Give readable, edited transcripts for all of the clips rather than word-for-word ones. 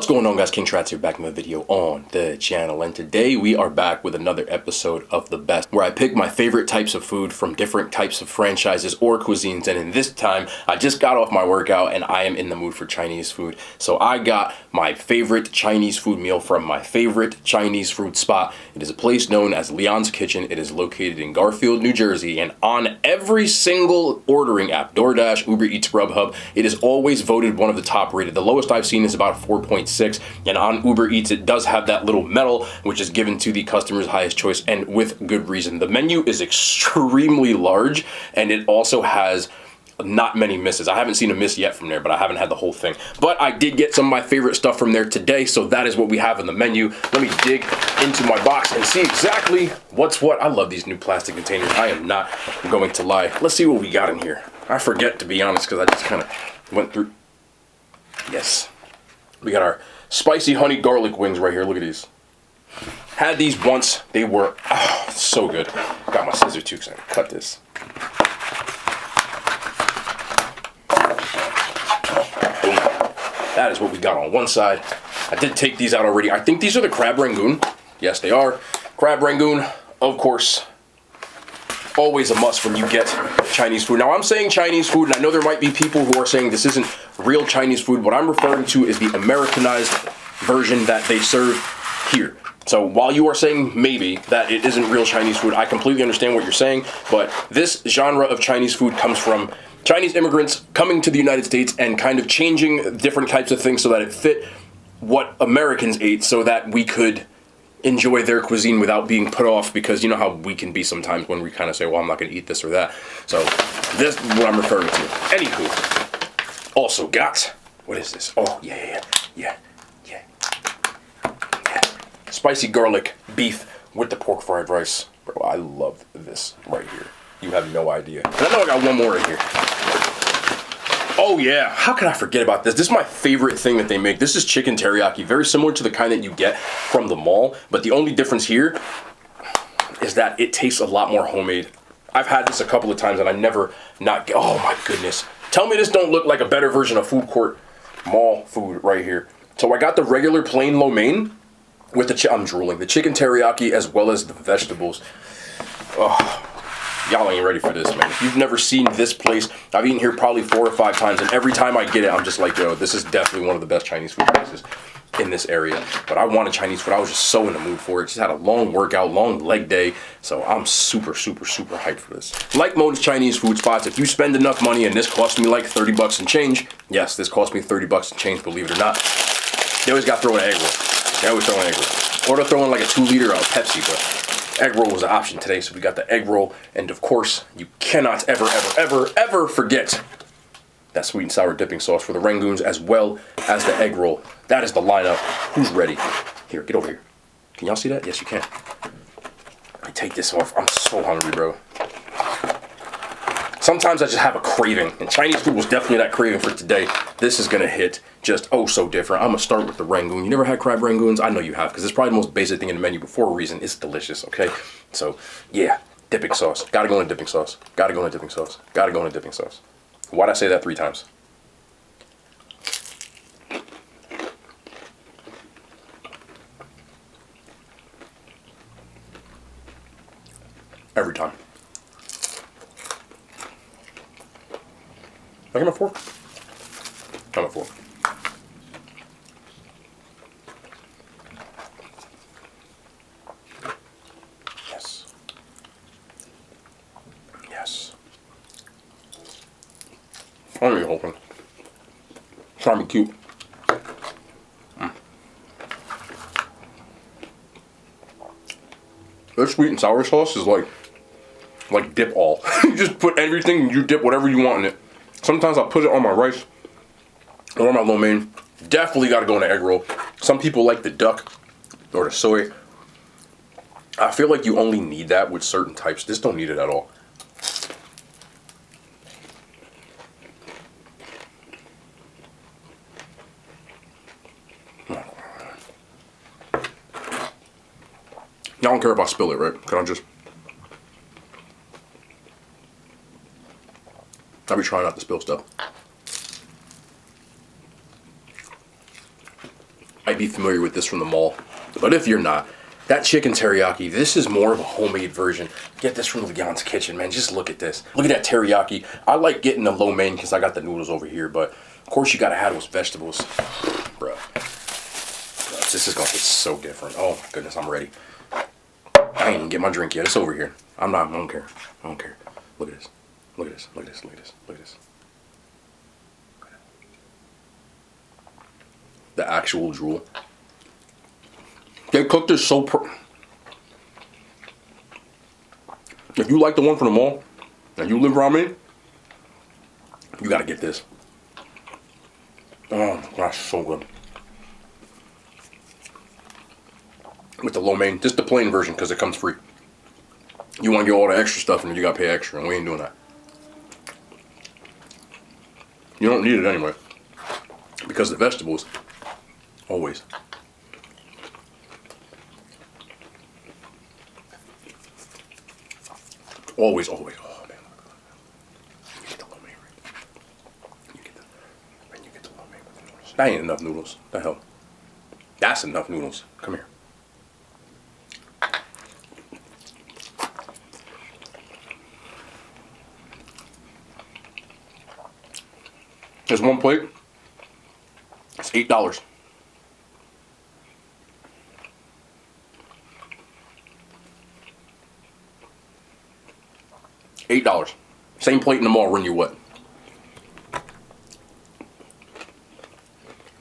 What's going on, guys? King Trats here, back in the video on the channel, and today we are back with another episode of The Best, where I pick my favorite types of food from different types of franchises or cuisines. And in this time, I just got off my workout and I am in the mood for Chinese food. So I got my favorite Chinese food meal from my favorite Chinese food spot. It is a place known as Leon's Kitchen. It is located in Garfield, New Jersey, and on every single ordering app, DoorDash, Uber Eats, Grubhub, it is always voted one of the top rated. The lowest I've seen is about 4.6, and on Uber Eats it does have that little medal which is given to the customer's highest choice, and with good reason. The menu is extremely large, and it also has not many misses. I haven't seen a miss yet from there, but I haven't had the whole thing. But I did get some of my favorite stuff from there today, so that is what we have in the menu. Let me dig into my box and see exactly what's what. I love these new plastic containers. I am not going to lie. Let's see what we got in here. I forget, to be honest, because I just kind of went through. Yes. We got our spicy honey garlic wings right here. Look at these. Had these once. They were so good. Got my scissors too because I can cut this. Boom. That is what we got on one side. I did take these out already. I think these are the crab rangoon. Yes, they are. Crab rangoon, of course. Always a must when you get Chinese food. Now, I'm saying Chinese food, and I know there might be people who are saying this isn't real Chinese food. What I'm referring to is the Americanized version that they serve here. So while you are saying maybe that it isn't real Chinese food, I completely understand what you're saying, but this genre of Chinese food comes from Chinese immigrants coming to the United States and kind of changing different types of things so that it fit what Americans ate, so that we could enjoy their cuisine without being put off, because you know how we can be sometimes when we kind of say, well, I'm not going to eat this or that. So this is what I'm referring to. Anywho, also got, what is this? Oh, yeah. Spicy garlic beef with the pork fried rice. Bro, I love this right here. You have no idea. And I know I got one more in here. Oh yeah, how could I forget about this? This is my favorite thing that they make. This is chicken teriyaki, very similar to the kind that you get from the mall, but the only difference here is that it tastes a lot more homemade. I've had this a couple of times and I never not get, oh my goodness. Tell me this don't look like a better version of food court mall food right here. So I got the regular plain lo mein with I'm drooling, the chicken teriyaki as well as the vegetables. Oh. Y'all ain't ready for this, man. If you've never seen this place, I've eaten here probably 4 or 5 times, and every time I get it, I'm just like, yo, this is definitely one of the best Chinese food places in this area. But I wanted Chinese food. I was just so in the mood for it. Just had a long workout, long leg day, so I'm super hyped for this. Like most Chinese food spots, if you spend enough money, and this cost me like 30 bucks and change, yes, this cost me 30 bucks and change, believe it or not, they always got to throw an egg roll. They always throw an egg roll. Or they'll throw in like a 2-liter of Pepsi, but egg roll was an option today, so we got the egg roll. And of course, you cannot ever forget that sweet and sour dipping sauce for the rangoons, as well as the egg roll. That is the lineup. Who's ready? Here, get over here. Can y'all see that? Yes, you can. Let me take this off. I'm so hungry, bro. Sometimes I just have a craving, and Chinese food was definitely that craving for today. This is gonna hit just oh so different. I'm gonna start with the rangoon. You never had crab rangoons? I know you have, because it's probably the most basic thing in the menu, but for a reason. It's delicious, okay? So yeah, dipping sauce. Gotta go in a dipping sauce. Gotta go in a dipping sauce. Gotta go in a dipping sauce. Why'd I say that 3 times? Every time. I get my fork? I'm a fork. Yes. Yes. I don't need the whole thing. Try to be cute. This sweet and sour sauce is like dip all. You just put everything and you dip whatever you want in it. Sometimes I'll put it on my rice or on my lo mein. Definitely got to go in the egg roll. Some people like the duck or the soy. I feel like you only need that with certain types. This don't need it at all. Y'all don't care if I spill it, right? Can I just... I be trying not to spill stuff. Might be familiar with this from the mall, but if you're not, that chicken teriyaki, this is more of a homemade version. Get this from Leon's Kitchen, man. Just look at this. Look at that teriyaki. I like getting the lo mein because I got the noodles over here, but of course you gotta have those vegetables. Bruh. This is gonna taste so different. Oh my goodness, I'm ready. I ain't even get my drink yet. It's over here. I don't care. I don't care. Look at this. Look at this. Look at this. Look at this. Look at this. The actual drool. They cooked this so if you like the one from the mall and you live around me, you gotta get this. Oh, that's so good. With the lo mein, just the plain version because it comes free. You want to get all the extra stuff and then you gotta pay extra, and we ain't doing that. You don't need it anyway because the vegetables, always. Always, always. Oh man, you get the lo mein right. You get the lo mein with the noodles. That ain't enough noodles. The hell? That's enough noodles. Come here. There's one plate. It's $8. $8. Same plate in the mall, run you what?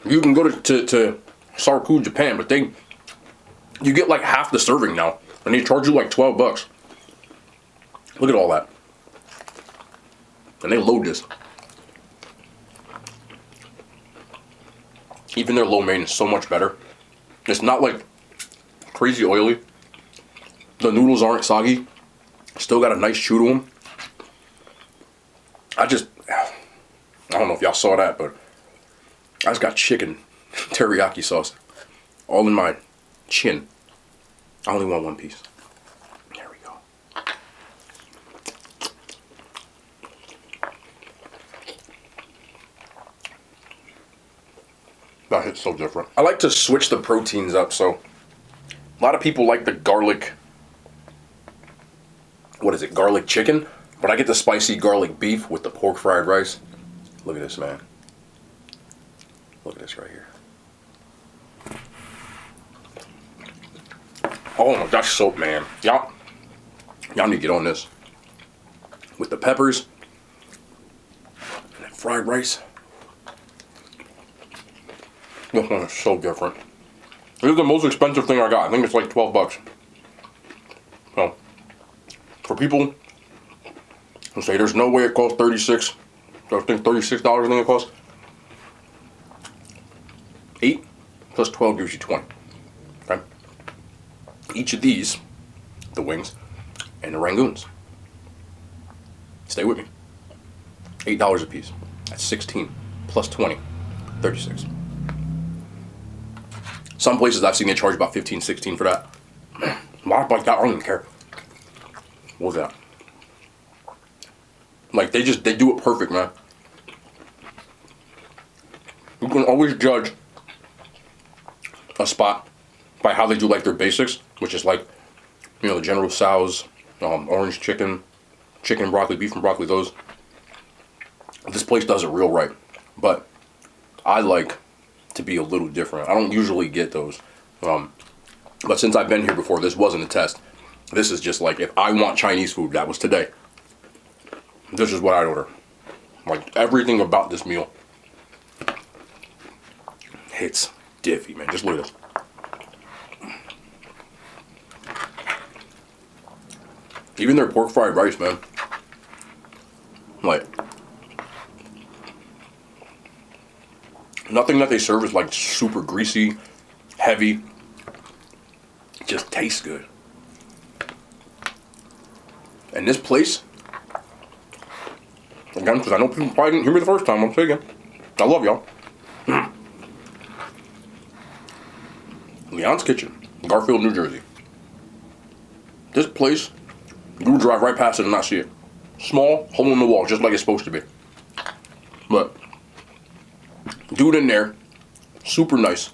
You can go to Sarku, Japan, but you get like half the serving now, and they charge you like $12. Look at all that, and they load this. Even their lo mein is so much better. It's not like crazy oily. The noodles aren't soggy. Still got a nice chew to them. I don't know if y'all saw that, but I just got chicken teriyaki sauce all in my chin. I only want one piece. There we go. That hits so different. I like to switch the proteins up, so a lot of people like the garlic, what is it, garlic chicken? But I get the spicy garlic beef with the pork fried rice. Look at this, man. Look at this right here. Oh my gosh, soap, man. Y'all need to get on this. With the peppers and that fried rice. This one is so different. This is the most expensive thing I got. I think it's like $12. So, for people who say there's no way it costs $36, I think $36 I think it costs. 8 plus 12 gives you 20. Okay? Each of these, the wings and the rangoons. Stay with me. $8 a piece. That's 16 plus 20, 36. Some places I've seen they charge about 15, 16 for that. Man, like that, I don't even care. What was that? Like they do it perfect, man. You can always judge a spot by how they do like their basics, which is like, you know, the General Tso's, orange chicken, broccoli, beef and broccoli, those. This place does it real right, but I like to be a little different. I don't usually get those, but since I've been here before, this wasn't a test. This is just like, if I want Chinese food, that was today. This is what I'd order. Like, everything about this meal hits diffy, man. Just look at this. Even their pork fried rice, man. Like, nothing that they serve is like super greasy, heavy. It just tastes good. And this place, again, because I know people probably didn't hear me the first time, I'm saying again, I love y'all. Leon's Kitchen, Garfield, New Jersey. This place, you would drive right past it and not see it. Small, hole in the wall, just like it's supposed to be. But, dude in there, super nice.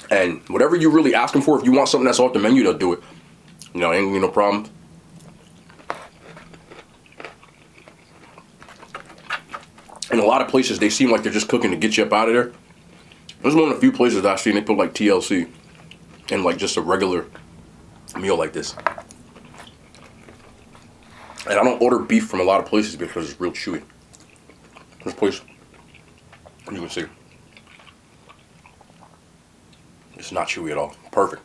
And whatever you're really asking for, if you want something that's off the menu, they'll do it. You know, ain't gonna be no problem. In a lot of places, they seem like they're just cooking to get you up out of there. This is one of the few places I've seen they put like TLC in like just a regular meal like this. And I don't order beef from a lot of places because it's real chewy. This place, you can see, it's not chewy at all. Perfect.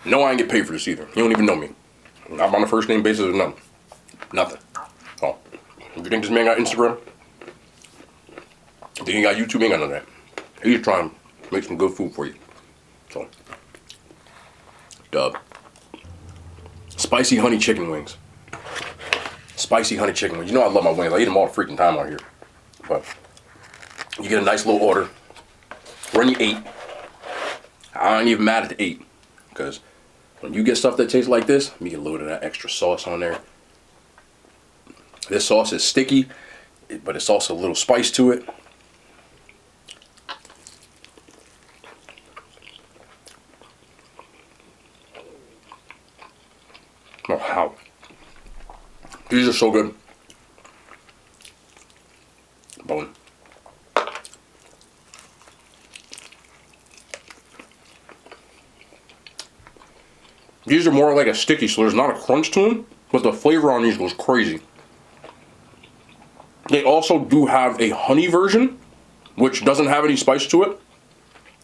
No, I ain't get paid for this either. You don't even know me. I'm on a first name basis or nothing. Nothing. Oh, if you think this man got Instagram, if you ain't got YouTube, ain't got none of that. He's just trying to make some good food for you. So, dub. Spicy honey chicken wings. Spicy honey chicken wings. You know I love my wings. I eat them all the freaking time out here. But you get a nice little order. Run you 8. I ain't even mad at the 8. Because when you get stuff that tastes like this, you get a little bit of that extra sauce on there. This sauce is sticky, but it's also a little spice to it. Oh, how? These are so good. Bone. These are more like a sticky, so there's not a crunch to them, but the flavor on these goes crazy. They also do have a honey version, which doesn't have any spice to it.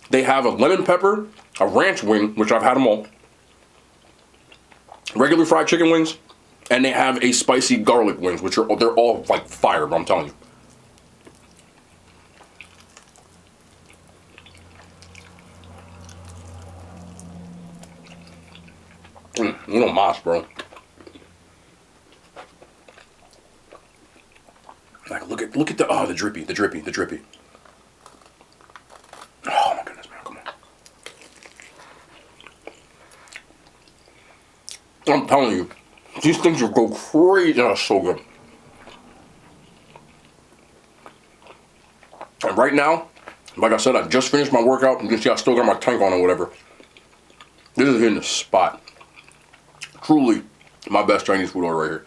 They have a lemon pepper, a ranch wing, which I've had them all, regular fried chicken wings, and they have a spicy garlic wings, which they're all like fire, but I'm telling you. You know mas, bro. Like look at the drippy. Oh my goodness, man, come on. I'm telling you, these things will go crazy. Oh, so good. And right now, like I said, I just finished my workout. You can see I still got my tank on or whatever. This is in the spot. Truly my best Chinese food order right here.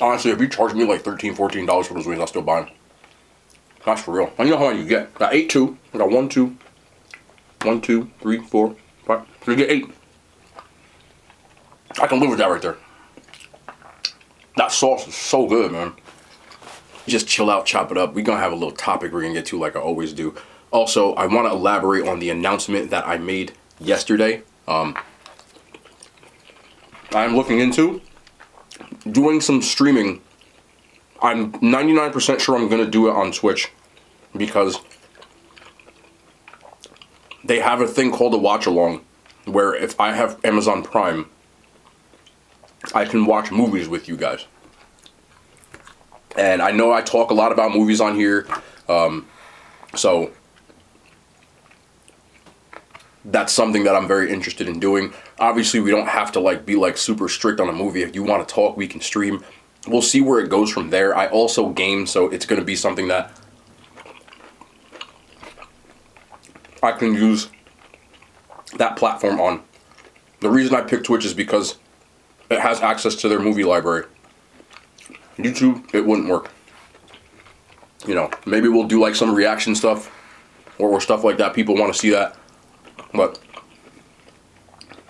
Honestly, if you charge me like $13, $14 for those wings, I'll still buy them. That's for real. And you know how many you get. I ate 2. I got 1, 2, 1, 2, 3, 4, 5. So you get 8. I can live with that right there. That sauce is so good, man. Just chill out, chop it up. We're going to have a little topic we're going to get to like I always do. Also, I want to elaborate on the announcement that I made yesterday. I'm looking into doing some streaming. I'm 99% sure I'm going to do it on Twitch because they have a thing called a watch along where if I have Amazon Prime, I can watch movies with you guys. And I know I talk a lot about movies on here, so that's something that I'm very interested in doing. Obviously, we don't have to like be like super strict on a movie. If you want to talk, we can stream. We'll see where it goes from there. I also game, so it's going to be something that I can use that platform on. The reason I picked Twitch is because it has access to their movie library. YouTube, it wouldn't work. You know, maybe we'll do like some reaction stuff or stuff like that. People want to see that. But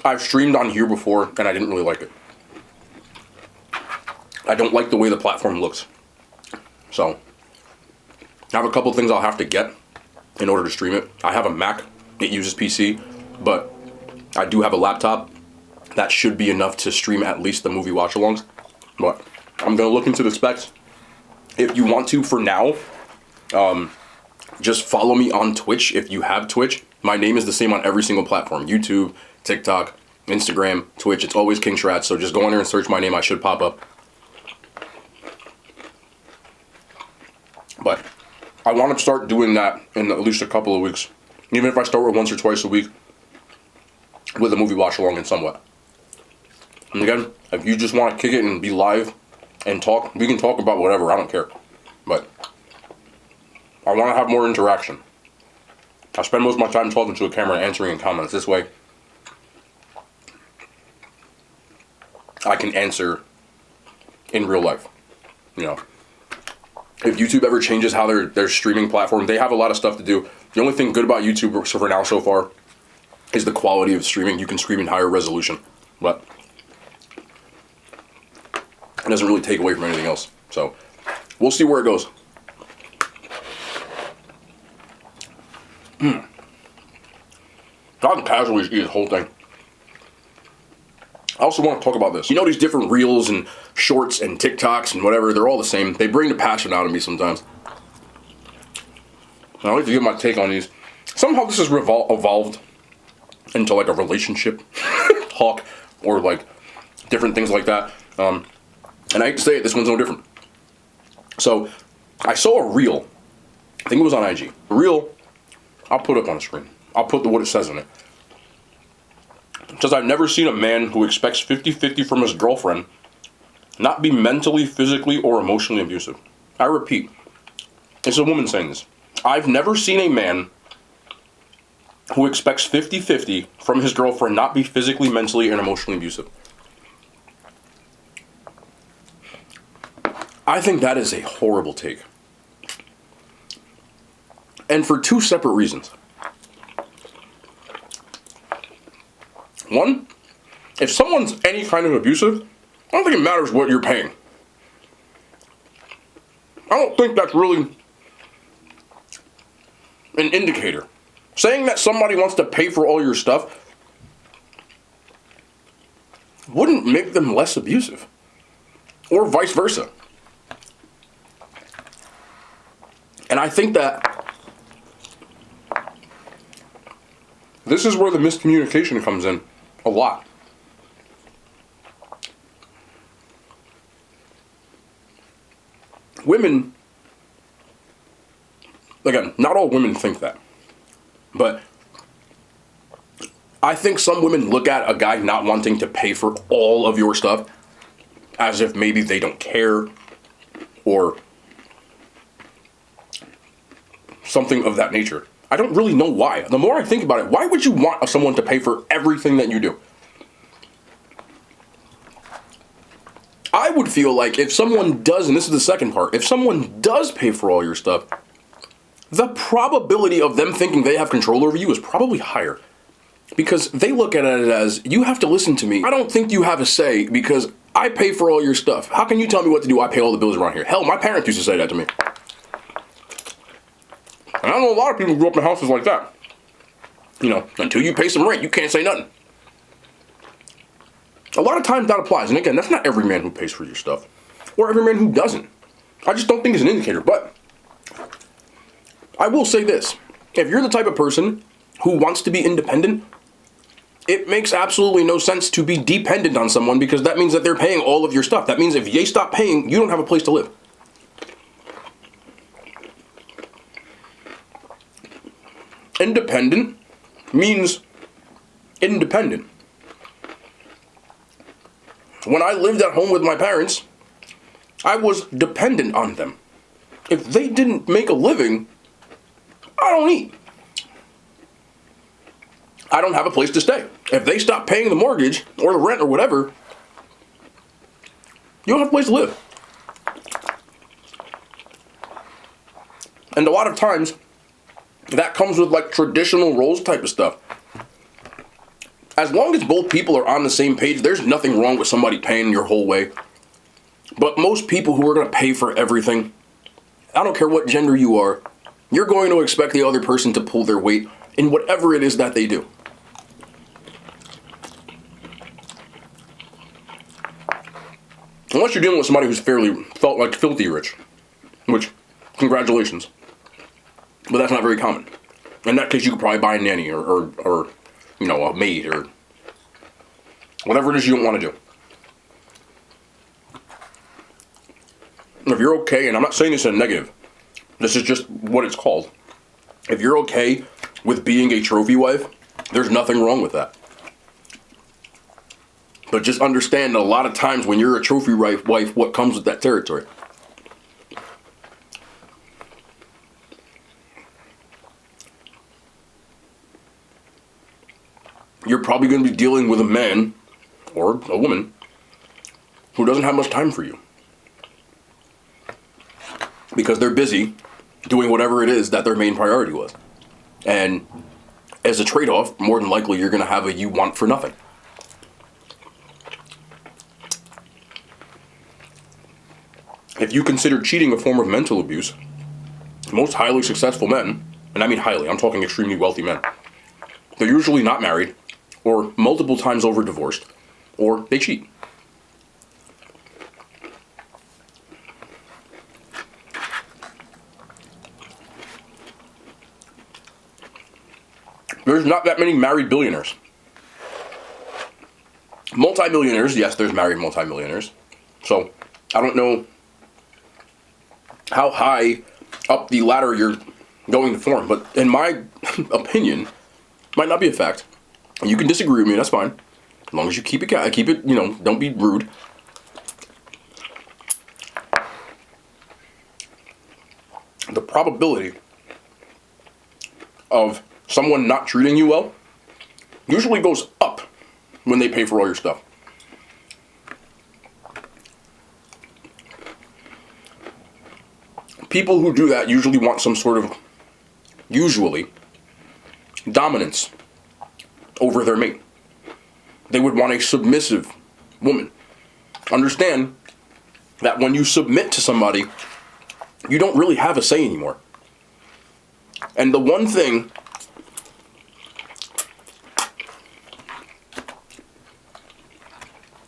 I've streamed on here before and I didn't really like it. I don't like the way the platform looks. So I have a couple things I'll have to get in order to stream it. I have a Mac, it uses PC, but I do have a laptop. That should be enough to stream at least the movie watch-alongs. But I'm going to look into the specs. If you want to, for now, just follow me on Twitch if you have Twitch. My name is the same on every single platform. YouTube, TikTok, Instagram, Twitch. It's always King Shrat. So just go in there and search my name. I should pop up. But I want to start doing that in at least a couple of weeks. Even if I start with once or twice a week with a movie watch-along and somewhat. And again, if you just want to kick it and be live and talk, we can talk about whatever, I don't care. But I want to have more interaction. I spend most of my time talking to a camera and answering in comments. This way, I can answer in real life. You know, if YouTube ever changes how their streaming platform, they have a lot of stuff to do. The only thing good about YouTube for now so far is the quality of streaming. You can stream in higher resolution, but it doesn't really take away from anything else. So we'll see where it goes. I can casually eat the whole thing. I also want to talk about this. You know, these different reels and shorts and TikToks and whatever, they're all the same. They bring the passion out of me sometimes. I like to give my take on these. Somehow this has evolved into like a relationship talk or like different things like that. And I hate to say it, this one's no different. So I saw a reel. I think it was on IG. A reel, I'll put up on the screen. I'll put what it says in it. It says, I've never seen a man who expects 50-50 from his girlfriend not be mentally, physically, or emotionally abusive. I repeat, it's a woman saying this. I've never seen a man who expects 50-50 from his girlfriend not be physically, mentally, and emotionally abusive. I think that is a horrible take. And for two separate reasons. One, if someone's any kind of abusive, I don't think it matters what you're paying. I don't think that's really an indicator. Saying that somebody wants to pay for all your stuff wouldn't make them less abusive. Or vice versa. And I think that this is where the miscommunication comes in a lot. Women, again, not all women think that, but I think some women look at a guy not wanting to pay for all of your stuff as if maybe they don't care or something of that nature. I don't really know why. The more I think about it, why would you want someone to pay for everything that you do? I would feel like if someone does, and this is the second part, if someone does pay for all your stuff, the probability of them thinking they have control over you is probably higher. Because they look at it as, you have to listen to me. I don't think you have a say because I pay for all your stuff. How can you tell me what to do? I pay all the bills around here. Hell, my parents used to say that to me. And I know a lot of people who grew up in houses like that. You know, until you pay some rent, you can't say nothing. A lot of times that applies. And again, that's not every man who pays for your stuff. Or every man who doesn't. I just don't think it's an indicator. But I will say this. If you're the type of person who wants to be independent, it makes absolutely no sense to be dependent on someone because that means that they're paying all of your stuff. That means if they stop paying, you don't have a place to live. Independent means independent. When I lived at home with my parents, I was dependent on them. If they didn't make a living, I don't eat. I don't have a place to stay. If they stop paying the mortgage or the rent or whatever, you don't have a place to live. And a lot of times, that comes with like traditional roles type of stuff. As long as both people are on the same page, there's nothing wrong with somebody paying your whole way. But most people who are going to pay for everything, I don't care what gender you are, you're going to expect the other person to pull their weight in whatever it is that they do. Unless you're dealing with somebody who's felt like filthy rich, which, congratulations. But that's not very common. In that case, you could probably buy a nanny or you know, a maid or whatever it is you don't want to do. If you're okay, and I'm not saying this in a negative, this is just what it's called. If you're okay with being a trophy wife, there's nothing wrong with that. But just understand that a lot of times when you're a trophy wife, what comes with that territory? You're probably going to be dealing with a man or a woman who doesn't have much time for you. Because they're busy doing whatever it is that their main priority was. And as a trade-off, more than likely you're going to have a you want for nothing. If you consider cheating a form of mental abuse, most highly successful men, and I mean highly, I'm talking extremely wealthy men, they're usually not married, or multiple times over divorced, or they cheat. There's not that many married billionaires. Multi-millionaires, yes, there's married multi-millionaires. So, I don't know how high up the ladder you're going to form, but in my opinion, might not be a fact. You can disagree with me, that's fine. As long as you keep it, don't be rude. The probability of someone not treating you well usually goes up when they pay for all your stuff. People who do that usually want some sort of, dominance over their mate. They would want a submissive woman. Understand that when you submit to somebody, you don't really have a say anymore. And the one thing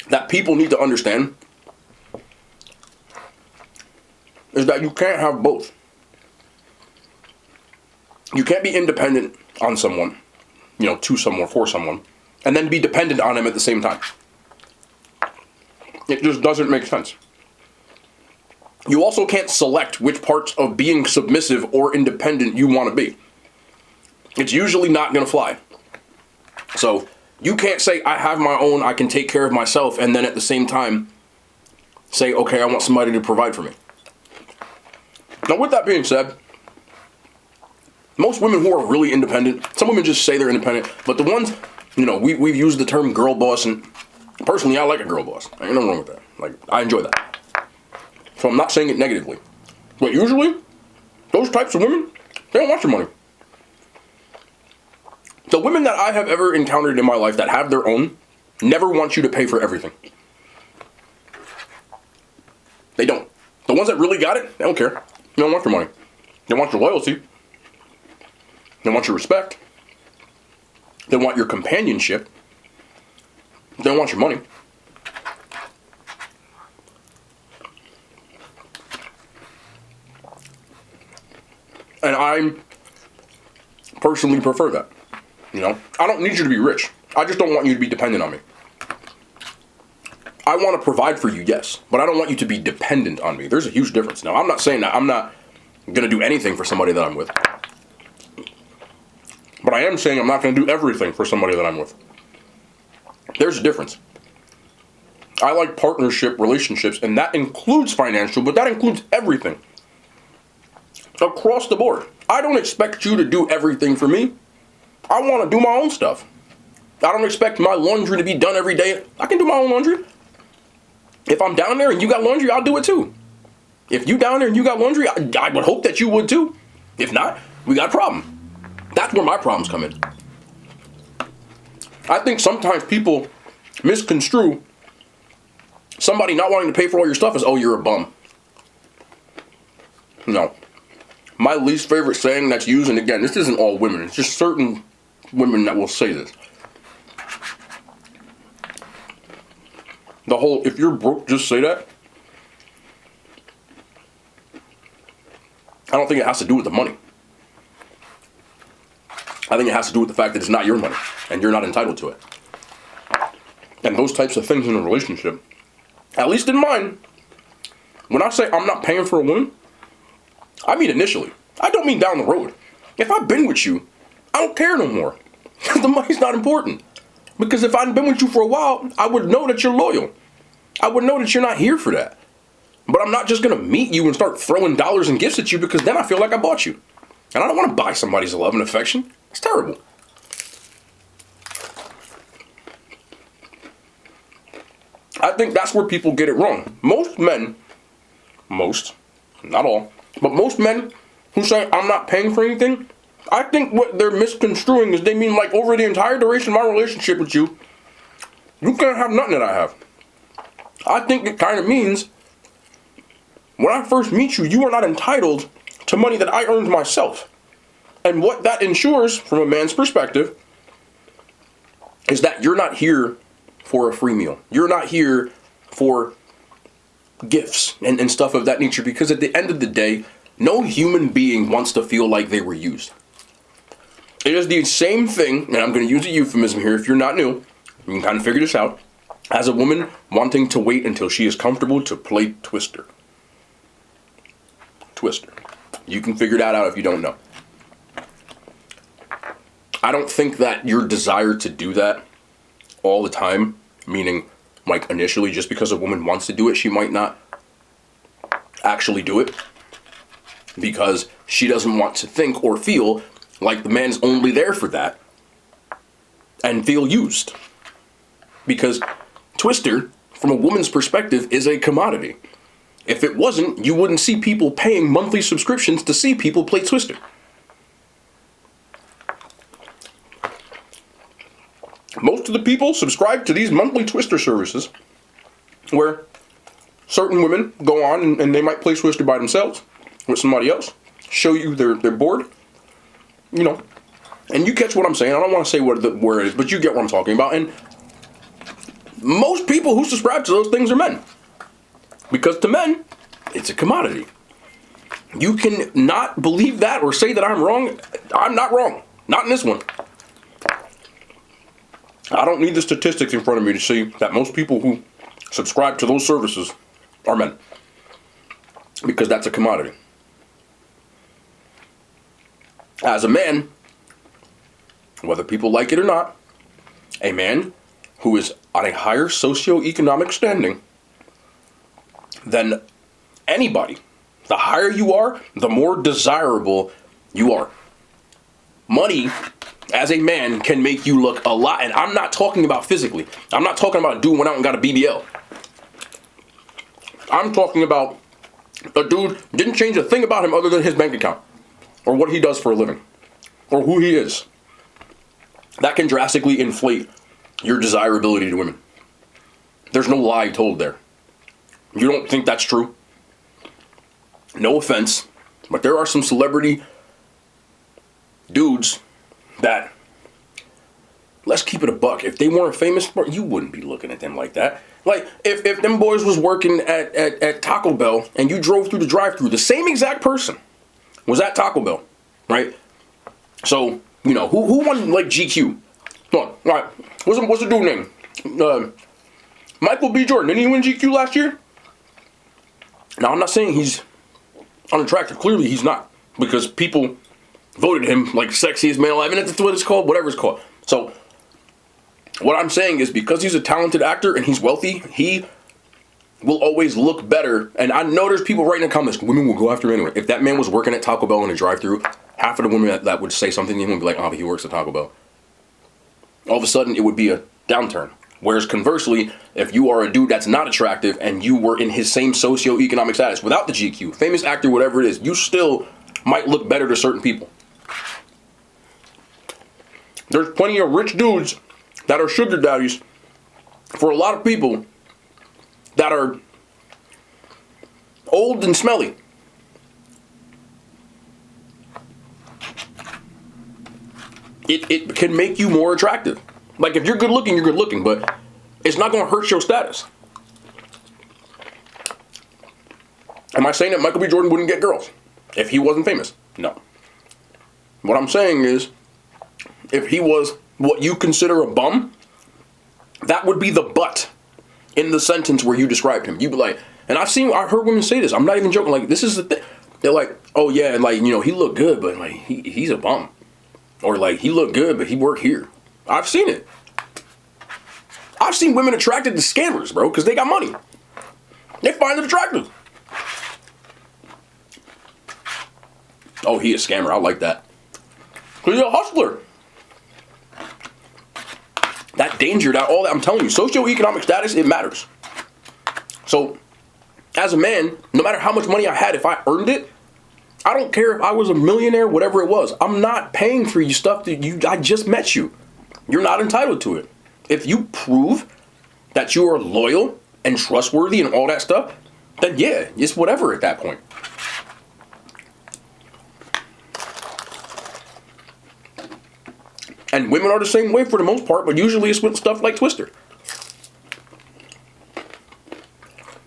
that people need to understand is that you can't have both. You can't be independent on someone, to someone, for someone, and then be dependent on him at the same time. It just doesn't make sense. You also can't select which parts of being submissive or independent you want to be. It's usually not going to fly. So, you can't say, I have my own, I can take care of myself, and then at the same time say, okay, I want somebody to provide for me. Now, with that being said, most women who are really independent, some women just say they're independent, but the ones, we've used the term girl boss, and personally, I like a girl boss. Ain't nothing wrong with that. I enjoy that. So I'm not saying it negatively. But usually, those types of women, they don't want your money. The women that I have ever encountered in my life that have their own never want you to pay for everything. They don't. The ones that really got it, they don't care. They don't want your money. They want your loyalty. They want your respect. They want your companionship. They don't want your money. And I personally prefer that. I don't need you to be rich. I just don't want you to be dependent on me. I want to provide for you, yes, but I don't want you to be dependent on me. There's a huge difference. Now, I'm not saying that I'm not going to do anything for somebody that I'm with. But I am saying I'm not going to do everything for somebody that I'm with. There's a difference. I like partnership relationships, and that includes financial, but that includes everything. Across the board. I don't expect you to do everything for me. I want to do my own stuff. I don't expect my laundry to be done every day. I can do my own laundry. If I'm down there and you got laundry, I'll do it too. If you down there and you got laundry, I would hope that you would too. If not, we got a problem. That's where my problems come in. I think sometimes people misconstrue somebody not wanting to pay for all your stuff as, oh, you're a bum. No. My least favorite saying that's used, and again, this isn't all women, it's just certain women that will say this. The whole, if you're broke, just say that. I don't think it has to do with the money. I think it has to do with the fact that it's not your money, and you're not entitled to it. And those types of things in a relationship, at least in mine, when I say I'm not paying for a woman, I mean initially. I don't mean down the road. If I've been with you, I don't care no more. The money's not important. Because if I'd been with you for a while, I would know that you're loyal. I would know that you're not here for that. But I'm not just going to meet you and start throwing dollars and gifts at you, because then I feel like I bought you. And I don't want to buy somebody's love and affection. It's terrible. I think that's where people get it wrong. Most men, not all, but most men who say, I'm not paying for anything, I think what they're misconstruing is they mean like over the entire duration of my relationship with you, you can't have nothing that I have. I think it kind of means when I first meet you, you are not entitled to money that I earned myself. And what that ensures, from a man's perspective, is that you're not here for a free meal. You're not here for gifts and stuff of that nature, because at the end of the day, no human being wants to feel like they were used. It is the same thing, and I'm going to use a euphemism here if you're not new, you can kind of figure this out, as a woman wanting to wait until she is comfortable to play Twister. Twister. You can figure that out if you don't know. I don't think that your desire to do that all the time, meaning like initially just because a woman wants to do it, she might not actually do it because she doesn't want to think or feel like the man's only there for that and feel used. Because Twister, from a woman's perspective, is a commodity. If it wasn't, you wouldn't see people paying monthly subscriptions to see people play Twister. Most of the people subscribe to these monthly Twister services where certain women go on and they might play Twister by themselves with somebody else, show you their board, you know, and you catch what I'm saying. I don't want to say where it is, but you get what I'm talking about. And most people who subscribe to those things are men. Because to men, it's a commodity. You can not believe that or say that I'm wrong. I'm not wrong. Not in this one. I don't need the statistics in front of me to see that most people who subscribe to those services are men. Because that's a commodity. As a man, whether people like it or not, a man who is on a higher socioeconomic standing than anybody, the higher you are, the more desirable you are. Money, as a man, can make you look a lot, and I'm not talking about physically. I'm not talking about a dude went out and got a BBL. I'm talking about a dude didn't change a thing about him other than his bank account, or what he does for a living, or who he is. That can drastically inflate your desirability to women. There's no lie told there. You don't think that's true? No offense, but there are some celebrity dudes that, let's keep it a buck, if they weren't famous, you wouldn't be looking at them like that. Like, if them boys was working at Taco Bell and you drove through the drive-thru, the same exact person was at Taco Bell, right? So, you know, who won, like, GQ? Come on, all right, what's the dude name? Michael B. Jordan, didn't he win GQ last year? Now, I'm not saying he's unattractive. Clearly, he's not. Because people voted him like sexiest male alive. And that's what it's called, whatever it's called. So, what I'm saying is because he's a talented actor and he's wealthy, he will always look better. And I know there's people writing in the comments, women will go after him anyway. If that man was working at Taco Bell in a drive-thru, half of the women that would say something to him would be like, oh, but he works at Taco Bell. All of a sudden, it would be a downturn. Whereas conversely, if you are a dude that's not attractive and you were in his same socioeconomic status without the GQ, famous actor, whatever it is, you still might look better to certain people. There's plenty of rich dudes that are sugar daddies for a lot of people that are old and smelly. It can make you more attractive. Like, if you're good looking, you're good looking, but it's not going to hurt your status. Am I saying that Michael B. Jordan wouldn't get girls if he wasn't famous? No. What I'm saying is, if he was what you consider a bum, that would be the but in the sentence where you described him. You'd be like, and I heard women say this, I'm not even joking, like, this is the thing. They're like, oh yeah, like, you know, he looked good, but like, he's a bum. Or like, he looked good, but he worked here. I've seen it. I've seen women attracted to scammers, bro, because they got money. They find it attractive. Oh, he a scammer. I like that. Because he's a hustler. That danger, that all that, I'm telling you, socioeconomic status, it matters. So, as a man, no matter how much money I had, if I earned it, I don't care if I was a millionaire, whatever it was. I'm not paying for you stuff that I just met you. You're not entitled to it. If you prove that you are loyal and trustworthy and all that stuff, then yeah, it's whatever at that point. And women are the same way for the most part, but usually it's with stuff like Twister.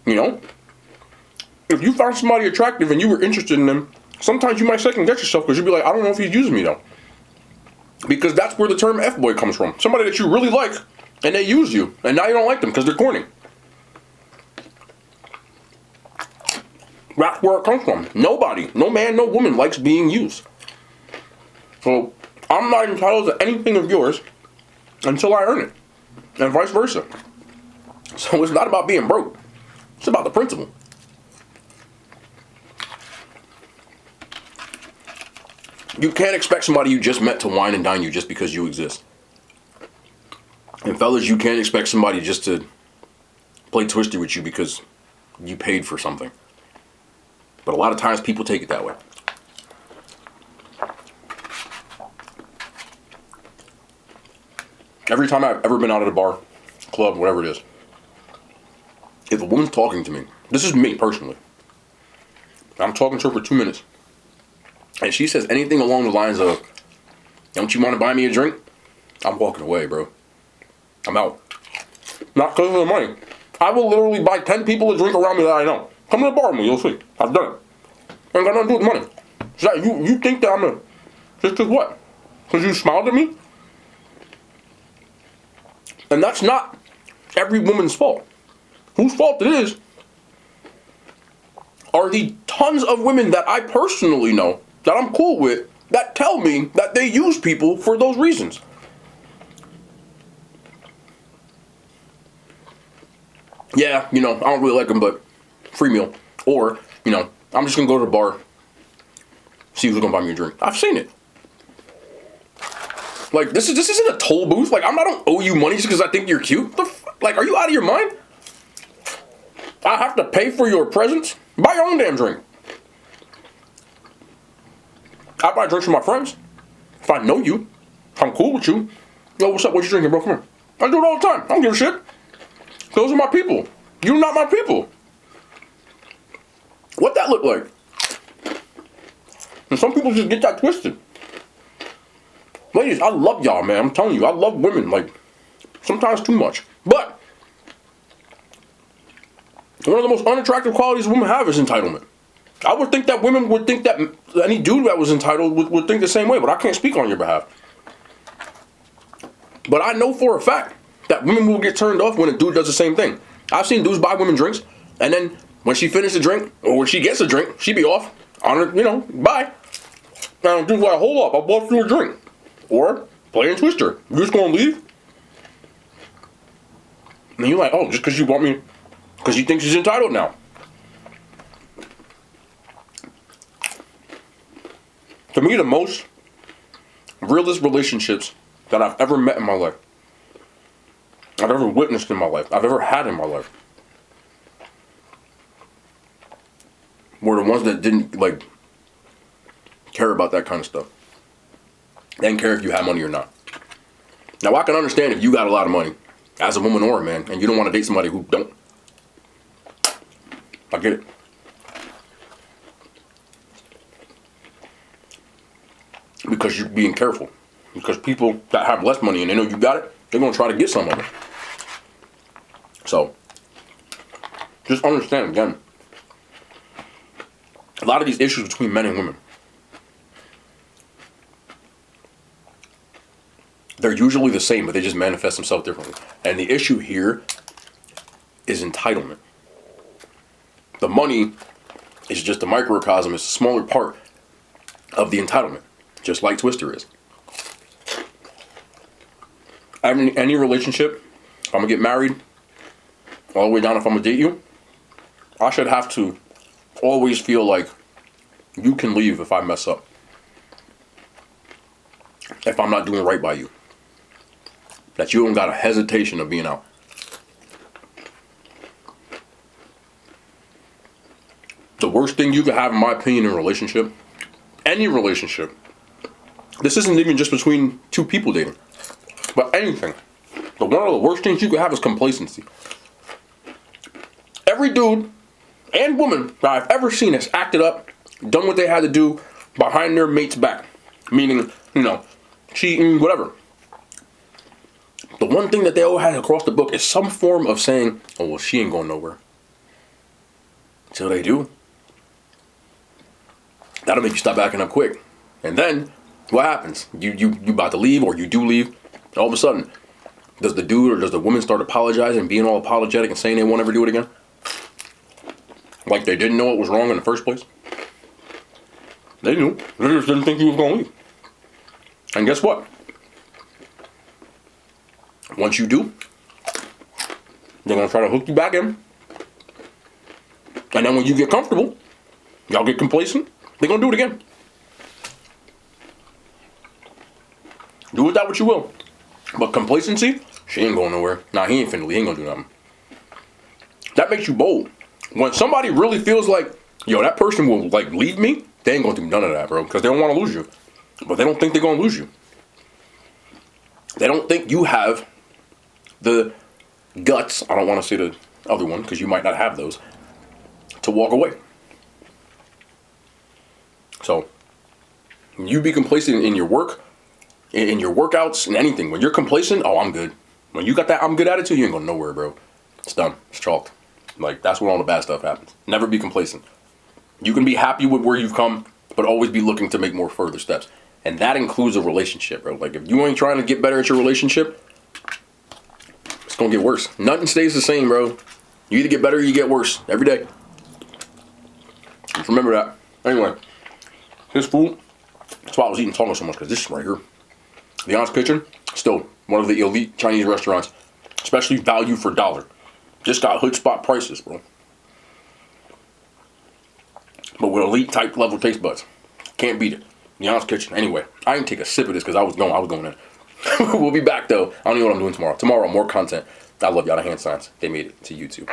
You know? If you found somebody attractive and you were interested in them, sometimes you might second guess yourself because you'll be like, I don't know if he's using me though. Because that's where the term F-boy comes from. Somebody that you really like and they use you. And now you don't like them because they're corny. That's where it comes from. Nobody, no man, no woman likes being used. So I'm not entitled to anything of yours until I earn it. And vice versa. So it's not about being broke. It's about the principle. You can't expect somebody you just met to wine and dine you just because you exist. And fellas, you can't expect somebody just to play Twister with you because you paid for something. But a lot of times people take it that way. Every time I've ever been out at a bar, club, whatever it is, if a woman's talking to me, this is me personally, I'm talking to her for 2 minutes, and she says anything along the lines of, don't you want to buy me a drink? I'm walking away, bro. I'm out. Not because of the money. I will literally buy 10 people a drink around me that I know. Come to the bar with me, you'll see. I've done it. Ain't got nothing to do with the money. So you think that I'm a... Just because what? Because you smiled at me? And that's not every woman's fault. Whose fault it is are the tons of women that I personally know, that I'm cool with, that tell me that they use people for those reasons. Yeah, you know, I don't really like them, but free meal. Or, you know, I'm just going to go to the bar, see who's going to buy me a drink. I've seen it. Like, this isn't a toll booth. Like, I don't owe you money just because I think you're cute. Like, are you out of your mind? I have to pay for your presence? Buy your own damn drink. I buy drinks for my friends. If I know you, if I'm cool with you. Yo, what's up? What you drinking, bro? Come here. I do it all the time. I don't give a shit. Those are my people. You're not my people. What that look like? And some people just get that twisted. Ladies, I love y'all, man. I'm telling you, I love women, like, sometimes too much. But one of the most unattractive qualities women have is entitlement. I would think that women would think that any dude that was entitled would think the same way, but I can't speak on your behalf. But I know for a fact that women will get turned off when a dude does the same thing. I've seen dudes buy women drinks, and then when she finishes a drink, or when she gets a drink, she be off on her, you know, bye. Now, dude's like, hold up, I bought you a drink. Or playing Twister. You just gonna leave? And you're like, oh, just because you want me, because you think she's entitled now. To me, the most realist relationships that I've ever met in my life, I've ever witnessed in my life, I've ever had in my life, were the ones that didn't, like, care about that kind of stuff. They didn't care if you had money or not. Now, I can understand if you got a lot of money, as a woman or a man, and you don't want to date somebody who don't. I get it. Because you're being careful. Because people that have less money and they know you got it, they're going to try to get some of it. So, just understand, again, a lot of these issues between men and women, they're usually the same, but they just manifest themselves differently. And the issue here is entitlement. The money is just a microcosm, it's a smaller part of the entitlement, just like Twister is. Any relationship if I'm gonna get married, all the way down if I'm gonna date you, I should have to always feel like you can leave if I mess up. If I'm not doing right by you. That you don't got a hesitation of being out. The worst thing you could have, in my opinion, in a relationship, any relationship, this isn't even just between two people dating, but anything. But one of the worst things you could have is complacency. Every dude and woman that I've ever seen has acted up, done what they had to do behind their mate's back. Meaning, cheating, whatever. The one thing that they all had across the book is some form of saying, oh, well, she ain't going nowhere. Until they do. That'll make you stop backing up quick. And then, what happens? You about to leave, or you do leave. All of a sudden, does the dude or does the woman start apologizing, being all apologetic and saying they won't ever do it again? Like they didn't know what was wrong in the first place? They knew. They just didn't think he was going to leave. And guess what? Once you do, they're going to try to hook you back in. And then when you get comfortable, y'all get complacent, they're going to do it again. Do with that what you will. But complacency, she ain't going nowhere. Nah, he ain't finna leave. He ain't going to do nothing. That makes you bold. When somebody really feels like, yo, that person will, leave me, they ain't going to do none of that, bro. Because they don't want to lose you. But they don't think they're going to lose you. They don't think you have the guts, I don't want to say the other one, because you might not have those, to walk away. So, you be complacent in your work, in your workouts, in anything. When you're complacent, oh, I'm good. When you got that I'm good attitude, you ain't going nowhere, bro. It's done. It's chalked. That's when all the bad stuff happens. Never be complacent. You can be happy with where you've come, but always be looking to make more further steps. And that includes a relationship, bro. If you ain't trying to get better at your relationship, it's going to get worse. Nothing stays the same, bro. You either get better or you get worse every day. Just remember that. Anyway, this food, that's why I was eating taco so much, because this is right here. The Honest Kitchen, still one of the elite Chinese restaurants, especially value for dollar. Just got hood spot prices, bro. But with elite type level taste buds. Can't beat it. The Honest Kitchen. Anyway, I didn't take a sip of this because I was going in. We'll be back though. I don't know what I'm doing tomorrow. Tomorrow, more content. I love y'all. The hand signs. They made it to YouTube.